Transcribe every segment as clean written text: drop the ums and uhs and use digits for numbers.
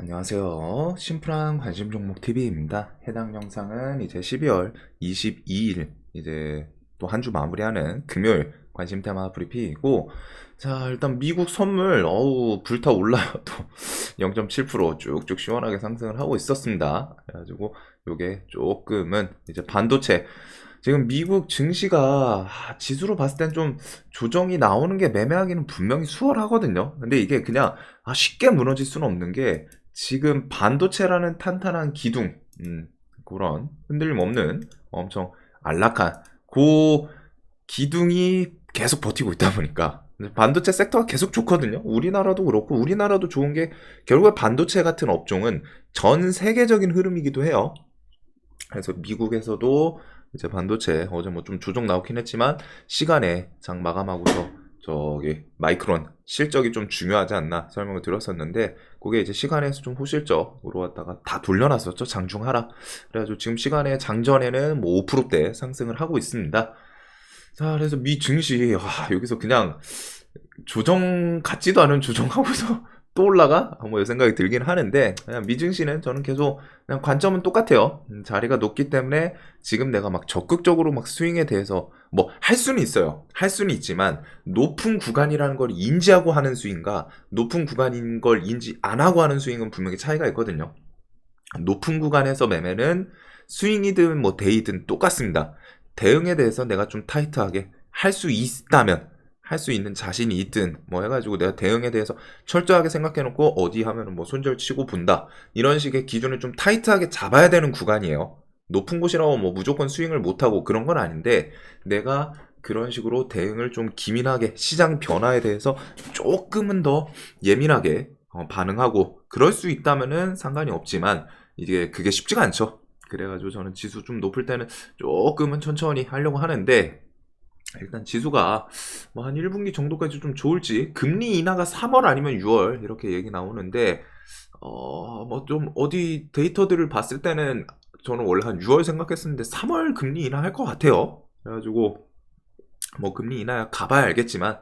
안녕하세요. 심플한 관심 종목 TV입니다. 해당 영상은 이제 12월 22일 이제 또 한 주 마무리하는 금요일 관심 테마 브리핑이고, 자, 일단 미국 선물 어우 불타 올라요. 또 0.7% 쭉쭉 시원하게 상승을 하고 있었습니다. 그래가지고 요게 조금은 이제 반도체, 지금 미국 증시가 지수로 봤을 땐 좀 조정이 나오는 게 매매하기는 분명히 수월하거든요. 근데 이게 그냥 쉽게 무너질 수는 없는 게, 지금 반도체라는 탄탄한 기둥, 그런 흔들림 없는 엄청 안락한 그 기둥이 계속 버티고 있다 보니까 반도체 섹터가 계속 좋거든요. 우리나라도 그렇고, 우리나라도 좋은 게 결국에 반도체 같은 업종은 전 세계적인 흐름이기도 해요. 그래서 미국에서도 이제 반도체 어제 뭐 좀 조정 나오긴 했지만 시간에 장 마감하고서 저기 마이크론 실적이 좀 중요하지 않나 설명을 드렸었는데, 그게 이제 시간에서 좀 호실적으로 왔다가 다 돌려놨었죠. 장중하라. 그래가지고 지금 시간에 장전에는 뭐 5%대 상승을 하고 있습니다. 자, 그래서 미 증시 여기서 그냥 조정 같지도 않은 조정하고서 또 올라가? 뭐 생각이 들긴 하는데, 그냥 미증시는 저는 계속 그냥 관점은 똑같아요. 자리가 높기 때문에 지금 내가 막 적극적으로 막 스윙에 대해서 뭐 할 수는 있어요. 할 수는 있지만 높은 구간이라는 걸 인지하고 하는 스윙과 높은 구간인 걸 인지 안 하고 하는 스윙은 분명히 차이가 있거든요. 높은 구간에서 매매는 스윙이든 뭐 데이든 똑같습니다. 대응에 대해서 내가 좀 타이트하게 할 수 있다면, 할 수 있는 자신이 있든 뭐 해가지고 내가 대응에 대해서 철저하게 생각해놓고 어디 하면은 뭐 손절 치고 본다, 이런 식의 기준을 좀 타이트하게 잡아야 되는 구간이에요. 높은 곳이라고 뭐 무조건 스윙을 못하고 그런 건 아닌데, 내가 그런 식으로 대응을 좀 기민하게 시장 변화에 대해서 조금은 더 예민하게 반응하고 그럴 수 있다면은 상관이 없지만, 이게 그게 쉽지가 않죠. 그래가지고 저는 지수 좀 높을 때는 조금은 천천히 하려고 하는데, 일단 지수가 뭐 한 1분기 정도까지 좀 좋을지, 금리 인하가 3월 아니면 6월 이렇게 얘기 나오는데, 뭐 좀 어디 데이터들을 봤을 때는 저는 원래 한 6월 생각했었는데 3월 금리 인하할 것 같아요. 그래가지고 뭐 금리 인하 가봐야 알겠지만,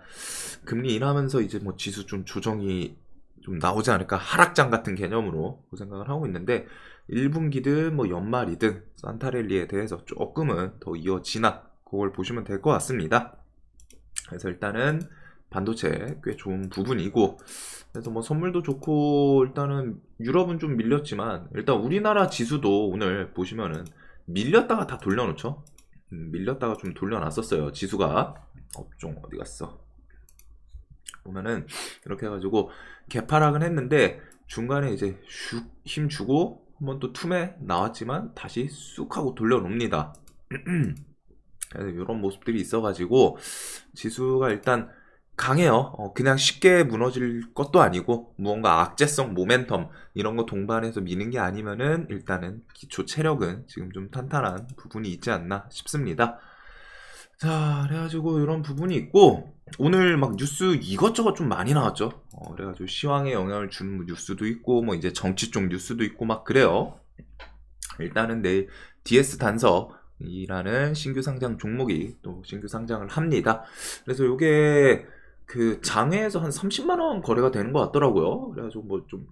금리 인하하면서 이제 뭐 지수 좀 조정이 좀 나오지 않을까, 하락장 같은 개념으로 그 생각을 하고 있는데, 1분기든 뭐 연말이든 산타랠리에 대해서 조금은 더 이어지나 그걸 보시면 될 것 같습니다. 그래서 일단은 반도체 꽤 좋은 부분이고, 그래서 뭐 선물도 좋고, 일단은 유럽은 좀 밀렸지만 일단 우리나라 지수도 오늘 보시면은 밀렸다가 다 돌려놓죠. 밀렸다가 좀 돌려놨었어요. 지수가 업종 어디 갔어? 보면은 이렇게 해가지고 개파락은 했는데 중간에 이제 슉 힘 주고 한번 또 툼에 나왔지만 다시 쑥 하고 돌려놓습니다. 그래서 이런 모습들이 있어가지고 지수가 일단 강해요. 그냥 쉽게 무너질 것도 아니고, 무언가 악재성 모멘텀 이런 거 동반해서 미는 게 아니면은 일단은 기초 체력은 지금 좀 탄탄한 부분이 있지 않나 싶습니다. 자, 그래가지고 이런 부분이 있고, 오늘 막 뉴스 이것저것 좀 많이 나왔죠. 그래가지고 시황에 영향을 주는 뉴스도 있고, 뭐 이제 정치 쪽 뉴스도 있고 막 그래요. 일단은 내일 DS 단석이라는 신규 상장 종목이 또 신규 상장을 합니다. 그래서 이게 그 장외에서 한 30만 원 거래가 되는 것 같더라고요. 그래가지고 뭐 좀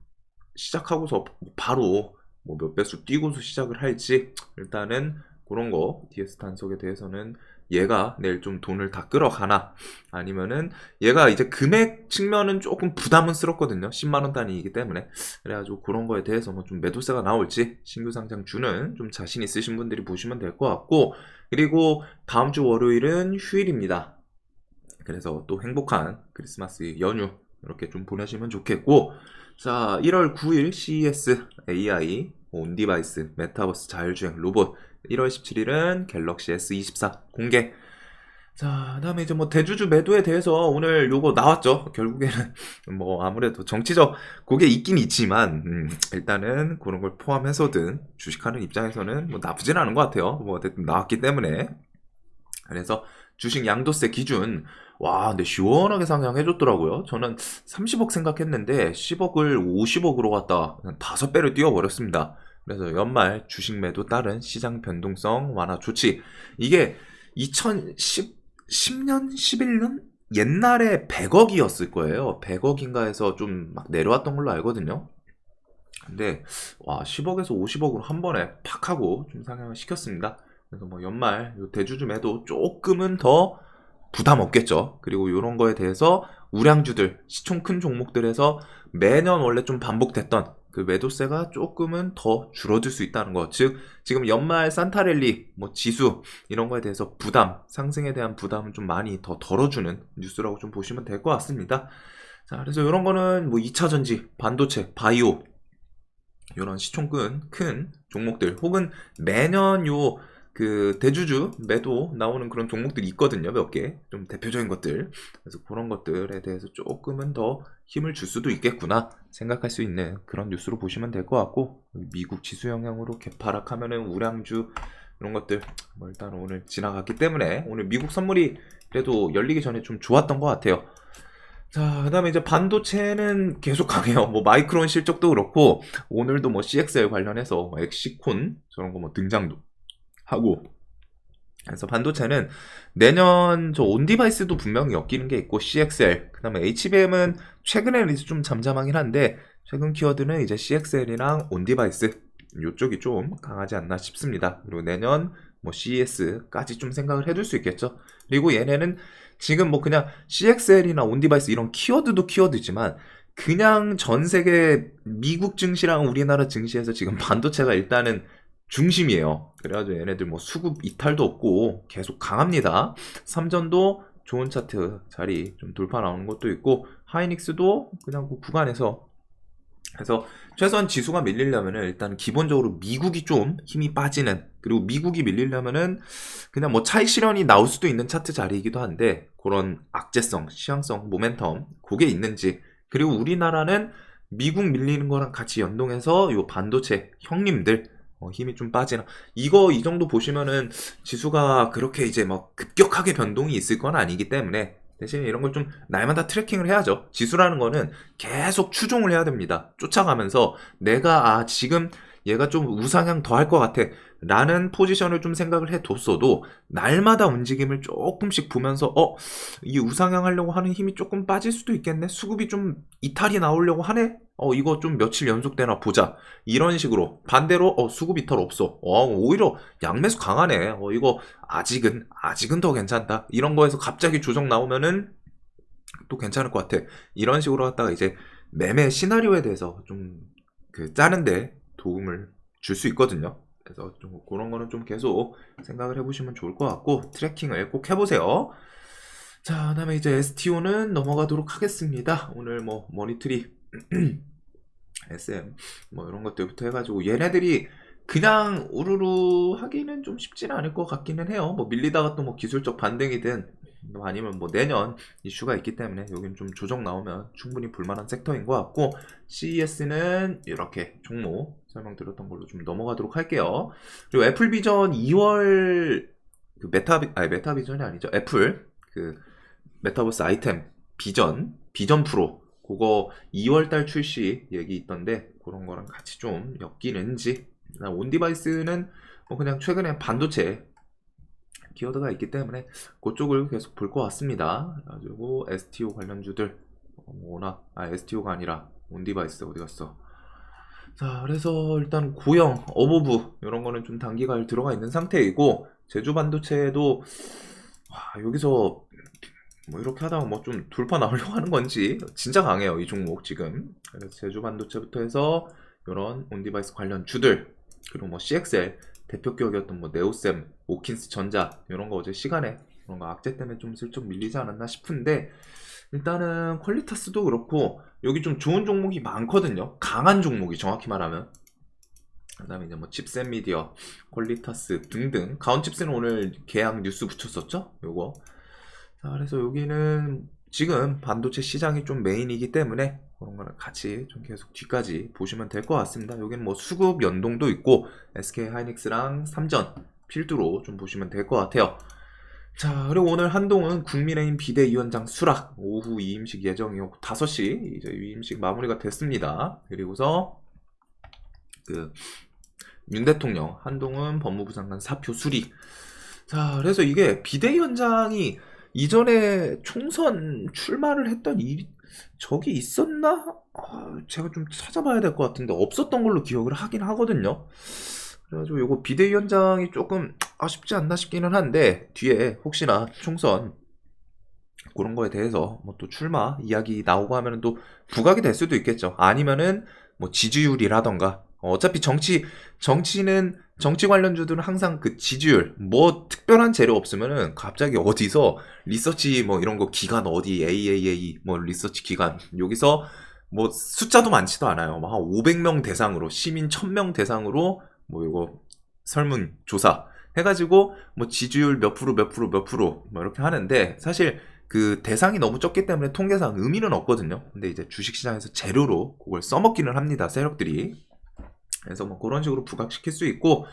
시작하고서 바로 뭐 몇 배수 뛰고서 시작을 할지, 일단은 그런 거 DS 단속에 대해서는 얘가 내일 좀 돈을 다 끌어가나, 아니면은 얘가 이제 금액 측면은 조금 부담스럽거든요. 10만 원 단위이기 때문에. 그래가지고 그런 거에 대해서 뭐 좀 매도세가 나올지 신규 상장 주는 좀 자신 있으신 분들이 보시면 될 것 같고, 그리고 다음 주 월요일은 휴일입니다. 그래서 또 행복한 크리스마스 연휴 이렇게 좀 보내시면 좋겠고, 자, 1월 9일 CES AI 온디바이스 메타버스 자율주행 로봇, 1월 17일은 갤럭시 S24 공개. 자, 그다음에 이제 뭐 대주주 매도에 대해서 오늘 요거 나왔죠. 결국에는 뭐 아무래도 정치적 그게 있긴 있지만, 일단은 그런 걸 포함해서든 주식하는 입장에서는 뭐 나쁘진 않은 것 같아요. 뭐 어쨌든 나왔기 때문에. 그래서 주식 양도세 기준, 와, 근데 시원하게 상향해줬더라고요. 저는 30억 생각했는데 10억을 50억으로 갔다 5배를 뛰어버렸습니다. 그래서 연말 주식 매도 따른 시장 변동성 완화 조치. 이게 2010년, 11년? 옛날에 100억이었을 거예요. 100억인가 해서 좀 막 내려왔던 걸로 알거든요. 근데 와 10억에서 50억으로 한 번에 팍 하고 좀 상향을 시켰습니다. 그래서 뭐 연말 요 대주주매도 조금은 더 부담 없겠죠. 그리고 이런 거에 대해서 우량주들, 시총 큰 종목들에서 매년 원래 좀 반복됐던 그 매도세가 조금은 더 줄어들 수 있다는 거. 즉, 지금 연말 산타랠리, 뭐 지수, 이런 거에 대해서 부담, 상승에 대한 부담은 좀 많이 더 덜어주는 뉴스라고 좀 보시면 될 것 같습니다. 자, 그래서 이런 거는 뭐 2차 전지, 반도체, 바이오, 이런 시총 큰 종목들, 혹은 매년 그 대주주 매도 나오는 그런 종목들이 있거든요. 몇 개. 좀 대표적인 것들. 그래서 그런 것들에 대해서 조금은 더 힘을 줄 수도 있겠구나 생각할 수 있는 그런 뉴스로 보시면 될 것 같고, 미국 지수 영향으로 개파락하면은 우량주 이런 것들 뭐 일단 오늘 지나갔기 때문에 오늘 미국 선물이 그래도 열리기 전에 좀 좋았던 것 같아요. 자, 그 다음에 이제 반도체는 계속 강해요. 뭐 마이크론 실적도 그렇고, 오늘도 뭐 CXL 관련해서 엑시콘 저런 거 뭐 등장도 하고, 그래서 반도체는 내년 저 온디바이스도 분명히 엮이는 게 있고, CXL, 그 다음에 HBM은 최근에는 이제 좀 잠잠하긴 한데, 최근 키워드는 이제 CXL이랑 온디바이스 이쪽이 좀 강하지 않나 싶습니다. 그리고 내년 뭐 CES까지 좀 생각을 해둘 수 있겠죠. 그리고 얘네는 지금 뭐 그냥 CXL이나 온디바이스 이런 키워드도 키워드지만, 그냥 전 세계 미국 증시랑 우리나라 증시에서 지금 반도체가 일단은 중심이에요. 그래가지고 얘네들 뭐 수급 이탈도 없고 계속 강합니다. 삼전도 좋은 차트 자리 좀 돌파 나오는 것도 있고, 하이닉스도 그냥 그 구간에서, 그래서 최소한 지수가 밀리려면은 일단 기본적으로 미국이 좀 힘이 빠지는, 그리고 미국이 밀리려면은 그냥 뭐 차익 실현이 나올 수도 있는 차트 자리이기도 한데, 그런 악재성, 시향성, 모멘텀 그게 있는지, 그리고 우리나라는 미국 밀리는 거랑 같이 연동해서 요 반도체 형님들 힘이 좀 빠지나, 이거 이 정도 보시면은 지수가 그렇게 이제 막 급격하게 변동이 있을 건 아니기 때문에, 대신 이런 걸 좀 날마다 트래킹을 해야죠. 지수라는 거는 계속 추종을 해야 됩니다. 쫓아가면서 내가 지금 얘가 좀 우상향 더 할 것 같아 라는 포지션을 좀 생각을 해뒀어도, 날마다 움직임을 조금씩 보면서 이 우상향 하려고 하는 힘이 조금 빠질 수도 있겠네, 수급이 좀 이탈이 나오려고 하네, 이거 좀 며칠 연속되나 보자, 이런 식으로. 반대로 수급 이탈 없어, 오히려 양매수 강하네, 이거 아직은 더 괜찮다, 이런 거에서 갑자기 조정 나오면은 또 괜찮을 것 같아, 이런 식으로 하다가 이제 매매 시나리오에 대해서 좀 그 짜는데 도움을 줄 수 있거든요. 그래서 좀 그런 거는 좀 계속 생각을 해보시면 좋을 것 같고, 트래킹을 꼭 해보세요. 자, 그다음에 이제 STO는 넘어가도록 하겠습니다. 오늘 뭐 머니트리 SM 뭐 이런 것들부터 해가지고, 얘네들이 그냥 우르르 하기는 좀 쉽지는 않을 것 같기는 해요. 뭐 밀리다가 또 뭐 기술적 반등이든 아니면 뭐 내년 이슈가 있기 때문에 여긴 좀 조정 나오면 충분히 볼만한 섹터인 것 같고, CES는 이렇게 종목 설명드렸던 걸로 좀 넘어가도록 할게요. 그리고 애플비전 2월 그 메타비전이 아니죠. 애플 그 메타버스 아이템 비전 프로 그거 2월달 출시 얘기 있던데, 그런 거랑 같이 좀 엮이는지. 온디바이스는 뭐 그냥 최근에 반도체 키워드가 있기 때문에 그쪽을 계속 볼 것 같습니다. 그래가지고 STO 관련주들 워낙 STO가 아니라 온디바이스 어디 갔어? 자, 그래서 일단 고영, 어버브 이런 거는 좀 단기가 들어가 있는 상태이고, 제주 반도체도 여기서 뭐 이렇게 하다가 뭐 좀 돌파 나오려고 하는 건지 진짜 강해요, 이 종목 지금. 그래서 제주 반도체부터 해서 이런 온디바이스 관련 주들, 그리고 뭐 CXL 대표 기업이었던 뭐 네오셈, 오킨스 전자 이런 거 어제 시간에 그런 거 악재 때문에 좀 슬쩍 밀리지 않았나 싶은데, 일단은 퀄리타스도 그렇고 여기 좀 좋은 종목이 많거든요. 강한 종목이 정확히 말하면. 그다음에 이제 뭐 칩셋 미디어, 퀄리타스 등등. 가온칩스는 오늘 계약 뉴스 붙였었죠, 요거. 자, 그래서 여기는 지금 반도체 시장이 좀 메인이기 때문에 그런 거를 같이 좀 계속 뒤까지 보시면 될 것 같습니다. 여기는 뭐 수급 연동도 있고, SK 하이닉스랑 삼전 필두로 좀 보시면 될 것 같아요. 자, 그리고 오늘 한동훈 국민의힘 비대위원장 수락 오후 이임식 예정이었고 5시 이제 이임식 마무리가 됐습니다. 그리고서 그 윤 대통령 한동훈 법무부 장관 사표 수리. 자, 그래서 이게 비대위원장이 이전에 총선 출마를 했던 적이 있었나? 제가 좀 찾아봐야 될 것 같은데 없었던 걸로 기억을 하긴 하거든요. 그래가지고 요거 비대위원장이 조금 아쉽지 않나 싶기는 한데 뒤에 혹시나 총선 그런 거에 대해서 뭐 또 출마 이야기 나오고 하면은 또 부각이 될 수도 있겠죠. 아니면은 뭐 지지율이라던가 어차피 정치는 정치 관련주들은 항상 그 지지율 뭐 특별한 재료 없으면은 갑자기 어디서 리서치 뭐 이런 거 기관 어디 AAA 뭐 리서치 기관 여기서 뭐 숫자도 많지도 않아요. 막 한 500명 대상으로 시민 1000명 대상으로 뭐 이거 설문 조사 해가지고 뭐 지지율 몇 프로 몇 프로 몇 프로 뭐 이렇게 하는데 사실 그 대상이 너무 적기 때문에 통계상 의미는 없거든요. 근데 이제 주식시장에서 재료로 그걸 써먹기는 합니다. 세력들이. 그래서 뭐 그런 식으로 부각시킬 수 있고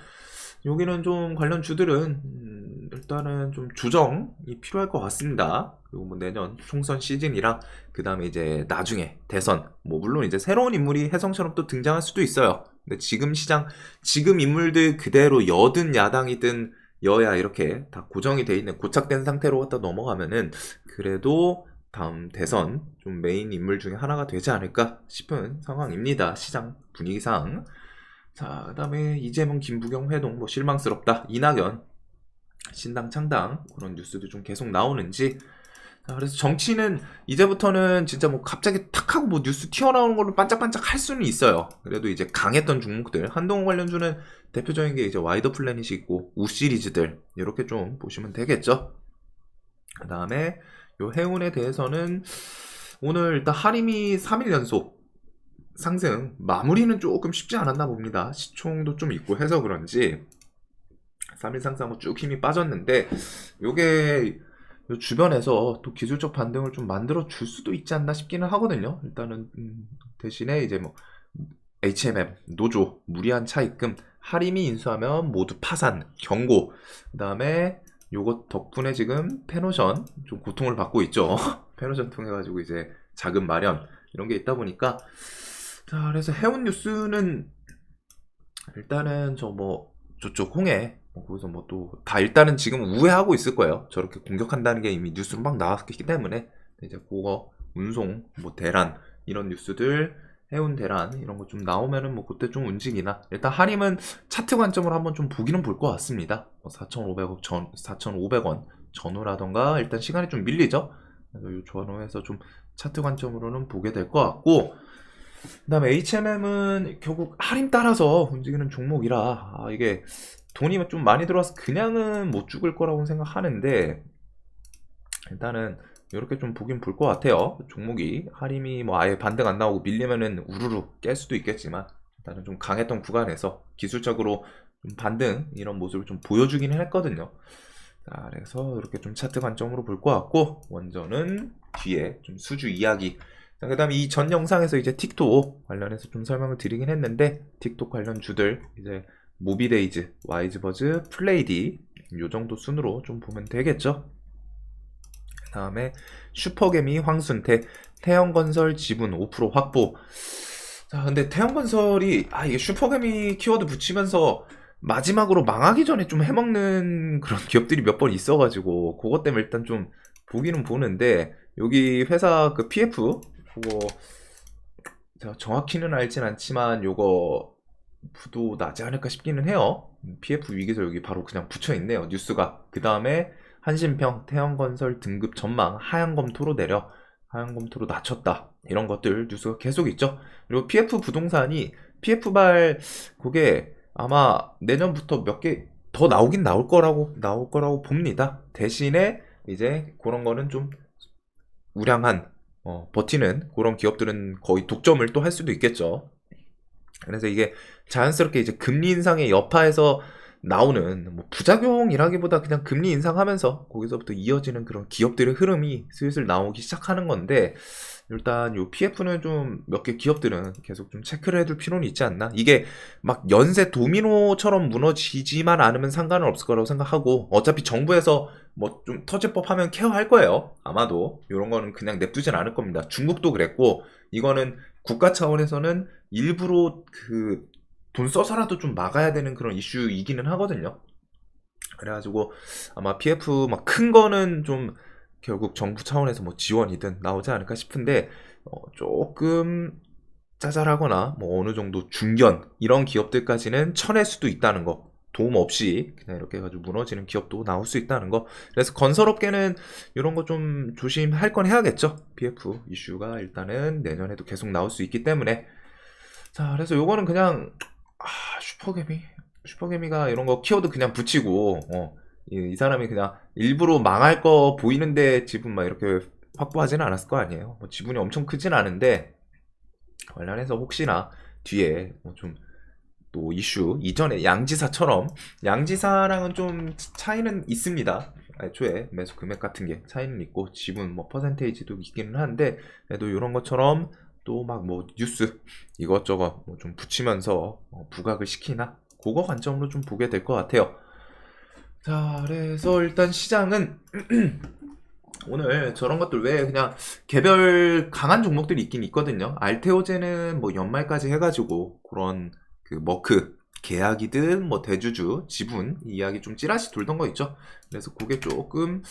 여기는 좀 관련 주들은 일단은 좀 조정이 필요할 것 같습니다. 그리고 뭐 내년 총선 시즌이랑 그 다음에 이제 나중에 대선 뭐 물론 이제 새로운 인물이 혜성처럼 또 등장할 수도 있어요. 근데 지금 시장 지금 인물들 그대로 여든 야당이든 여야 이렇게 다 고정이 돼 있는 고착된 상태로 갖다 넘어가면은 그래도 다음 대선 좀 메인 인물 중에 하나가 되지 않을까 싶은 상황입니다. 시장 분위기상. 자, 그다음에 이재명, 김부겸 회동 뭐 실망스럽다. 이낙연 신당 창당 그런 뉴스도 좀 계속 나오는지. 자, 그래서 정치는 이제부터는 진짜 뭐 갑자기 탁 하고 뭐 뉴스 튀어나오는 걸로 반짝반짝 할 수는 있어요. 그래도 이제 강했던 종목들 한동훈 관련주는 대표적인 게 이제 와이더 플래닛이 있고 우 시리즈들 이렇게 좀 보시면 되겠죠. 그다음에 요 해운에 대해서는 오늘 일단 하림이 3일 연속 상승 마무리는 조금 쉽지 않았나 봅니다. 시총도 좀 있고 해서 그런지 3일 상승하고 쭉 힘이 빠졌는데 요게 요 주변에서 또 기술적 반등을 좀 만들어 줄 수도 있지 않나 싶기는 하거든요. 일단은 대신에 이제 뭐 HMM 노조 무리한 차입금 하림이 인수하면 모두 파산 경고. 그다음에 요것 덕분에 지금 페노션 좀 고통을 받고 있죠. 페노션 통해 가지고 이제 자금 마련 이런 게 있다 보니까 자, 그래서 해운 뉴스는 일단은 저 뭐 저쪽 홍해 뭐 거기서 뭐 또 다 일단은 지금 우회하고 있을 거예요. 저렇게 공격한다는 게 이미 뉴스로 막 나왔기 때문에 이제 그거 운송 뭐 대란 이런 뉴스들 해운 대란 이런 거 좀 나오면은 뭐 그때 좀 움직이나 일단 하림은 차트 관점으로 한번 좀 보기는 볼 것 같습니다. 뭐 4,500원 전 4,500원 전후라던가 일단 시간이 좀 밀리죠. 그래서 이 전후에서 좀 차트 관점으로는 보게 될 것 같고 그다음에 HMM은 결국 할인 따라서 움직이는 종목이라 이게 돈이 좀 많이 들어와서 그냥은 못 죽을 거라고 생각하는데 일단은 이렇게 좀 보긴 볼 것 같아요. 종목이 할인이 뭐 아예 반등 안 나오고 밀리면은 우르르 깰 수도 있겠지만 일단은 좀 강했던 구간에서 기술적으로 좀 반등 이런 모습을 좀 보여주기는 했거든요. 자, 그래서 이렇게 좀 차트 관점으로 볼 것 같고 원전은 뒤에 좀 수주 이야기. 자, 그 다음에 이 전 영상에서 이제 틱톡 관련해서 좀 설명을 드리긴 했는데 틱톡 관련 주들 이제 모비데이즈, 와이즈버즈, 플레이디 요 정도 순으로 좀 보면 되겠죠. 그 다음에 슈퍼개미, 황순태, 태형건설 지분 5% 확보. 자, 근데 태형건설이 이게 슈퍼개미 키워드 붙이면서 마지막으로 망하기 전에 좀 해먹는 그런 기업들이 몇 번 있어가지고 그것 때문에 일단 좀 보기는 보는데 여기 회사 그 PF 그거 제가 정확히는 알진 않지만 요거 부도 나지 않을까 싶기는 해요. PF 위기서 여기 바로 그냥 붙여있네요 뉴스가. 그 다음에 한신평 태형건설 등급 전망 하향 검토로 내려 하향 검토로 낮췄다 이런 것들 뉴스가 계속 있죠. 그리고 PF 부동산이 PF발 그게 아마 내년부터 몇 개 더 나오긴 나올 거라고 봅니다. 대신에 이제 그런 거는 좀 우량한 버티는 그런 기업들은 거의 독점을 또 할 수도 있겠죠. 그래서 이게 자연스럽게 이제 금리 인상의 여파에서 나오는 뭐 부작용이라기보다 그냥 금리 인상하면서 거기서부터 이어지는 그런 기업들의 흐름이 슬슬 나오기 시작하는 건데 일단 요 PF는 좀 몇 개 기업들은 계속 좀 체크를 해둘 필요는 있지 않나. 이게 막 연쇄 도미노처럼 무너지지만 않으면 상관은 없을 거라고 생각하고 어차피 정부에서 뭐 좀 터질 법하면 케어할 거예요. 아마도 이런 거는 그냥 냅두진 않을 겁니다. 중국도 그랬고 이거는 국가 차원에서는 일부러 그 돈 써서라도 좀 막아야 되는 그런 이슈이기는 하거든요. 그래가지고 아마 PF 막 큰 거는 좀 결국 정부 차원에서 뭐 지원이든 나오지 않을까 싶은데 조금 짜잘하거나 뭐 어느 정도 중견 이런 기업들까지는 쳐낼 수도 있다는 거. 도움 없이 그냥 이렇게 해가지고 무너지는 기업도 나올 수 있다는 거. 그래서 건설업계는 이런 거 좀 조심할 건 해야겠죠. PF 이슈가 일단은 내년에도 계속 나올 수 있기 때문에. 자, 그래서 요거는 그냥 슈퍼개미가 이런 거 키워드 그냥 붙이고 이 사람이 그냥 일부러 망할 거 보이는데 지분 막 이렇게 확보하지는 않았을 거 아니에요. 뭐 지분이 엄청 크진 않은데 관련해서 혹시나 뒤에 뭐 좀 또 이슈 이전에 양지사처럼 양지사랑은 좀 차이는 있습니다. 애초에 매수 금액 같은 게 차이는 있고 지분 뭐 퍼센테이지도 있기는 한데 그래도 이런 것처럼 또 막 뭐 뉴스 이것저것 뭐 좀 붙이면서 부각을 시키나 그거 관점으로 좀 보게 될 것 같아요. 자, 그래서 일단 시장은 오늘 저런 것들 외에 그냥 개별 강한 종목들이 있긴 있거든요. 알테오제는 뭐 연말까지 해가지고 그런 그 머크 계약이든 뭐 대주주 지분 이야기 좀 찌라시 돌던 거 있죠. 그래서 그게 조금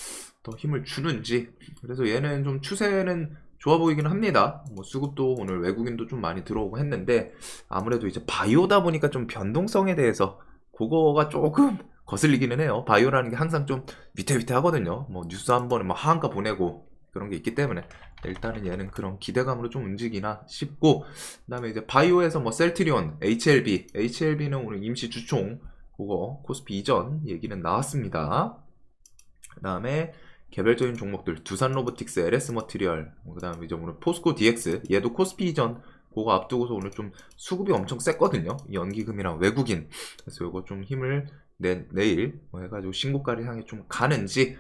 더 힘을 주는지. 그래서 얘는 좀 추세는 좋아 보이긴 합니다. 뭐 수급도 오늘 외국인도 좀 많이 들어오고 했는데 아무래도 이제 바이오다 보니까 좀 변동성에 대해서 그거가 조금 거슬리기는 해요. 바이오라는 게 항상 좀 위태위태하거든요. 뭐 뉴스 한 번에 막 하한가 보내고 그런 게 있기 때문에 일단은 얘는 그런 기대감으로 좀 움직이나 싶고, 그다음에 이제 바이오에서 뭐 셀트리온, HLB는 오늘 임시 주총 그거 코스피 이전 얘기는 나왔습니다. 그다음에 개별적인 종목들 두산 로보틱스, LS 머티리얼, 그다음에 이제 오늘 포스코 DX 얘도 코스피 이전 그거 앞두고서 오늘 좀 수급이 엄청 셌거든요. 연기금이랑 외국인. 그래서 이거 좀 힘을 내일 뭐 해가지고 신고가를 향해 좀 가는지.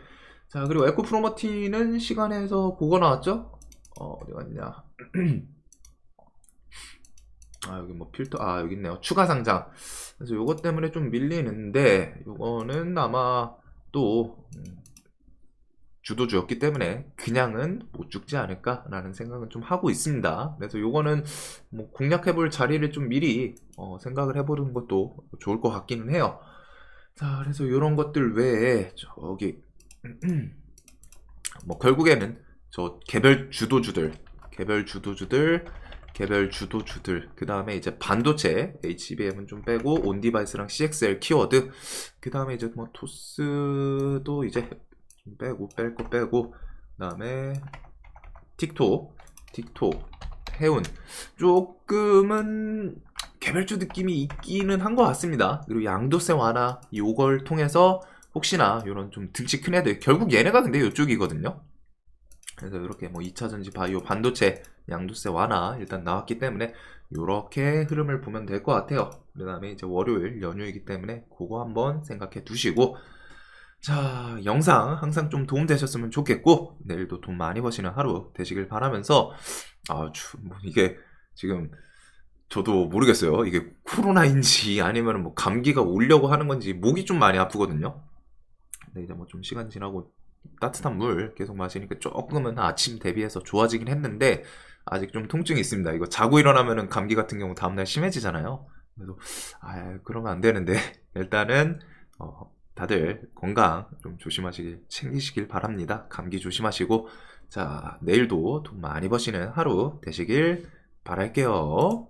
자, 그리고 에코프로머티는 시간에서 그거 나왔죠? 어디 갔냐? 여기 뭐 필터, 여기 있네요. 추가 상장. 그래서 요것 때문에 좀 밀리는데, 요거는 아마 또, 주도주였기 때문에 그냥은 못 죽지 않을까라는 생각은 좀 하고 있습니다. 그래서 요거는 뭐 공략해볼 자리를 좀 미리 생각을 해보는 것도 좋을 것 같기는 해요. 자, 그래서 이런 것들 외에 저기 뭐 결국에는 저 개별 주도주들 그 다음에 이제 반도체 HBM은 좀 빼고 온디바이스랑 CXL 키워드, 그 다음에 이제 뭐 토스도 이제 좀 빼고 그 다음에 틱톡 해운 조금은 개별주 느낌이 있기는 한 것 같습니다. 그리고 양도세 완화 요걸 통해서 혹시나 이런 좀 등치 큰 애들, 결국 얘네가 근데 이쪽이거든요. 그래서 이렇게 뭐 2차전지 바이오 반도체 양도세 완화 일단 나왔기 때문에 이렇게 흐름을 보면 될 것 같아요. 그 다음에 이제 월요일 연휴이기 때문에 그거 한번 생각해 두시고, 자, 영상 항상 좀 도움 되셨으면 좋겠고 내일도 돈 많이 버시는 하루 되시길 바라면서 뭐 이게 지금 저도 모르겠어요. 이게 코로나인지 아니면 뭐 감기가 오려고 하는 건지 목이 좀 많이 아프거든요. 근데 이제 뭐 좀 시간 지나고 따뜻한 물 계속 마시니까 조금은 아침 대비해서 좋아지긴 했는데 아직 좀 통증이 있습니다. 이거 자고 일어나면은 감기 같은 경우 다음날 심해지잖아요. 그래서 그러면 안 되는데 일단은 다들 건강 좀 챙기시길 바랍니다. 감기 조심하시고, 자, 내일도 돈 많이 버시는 하루 되시길 바랄게요.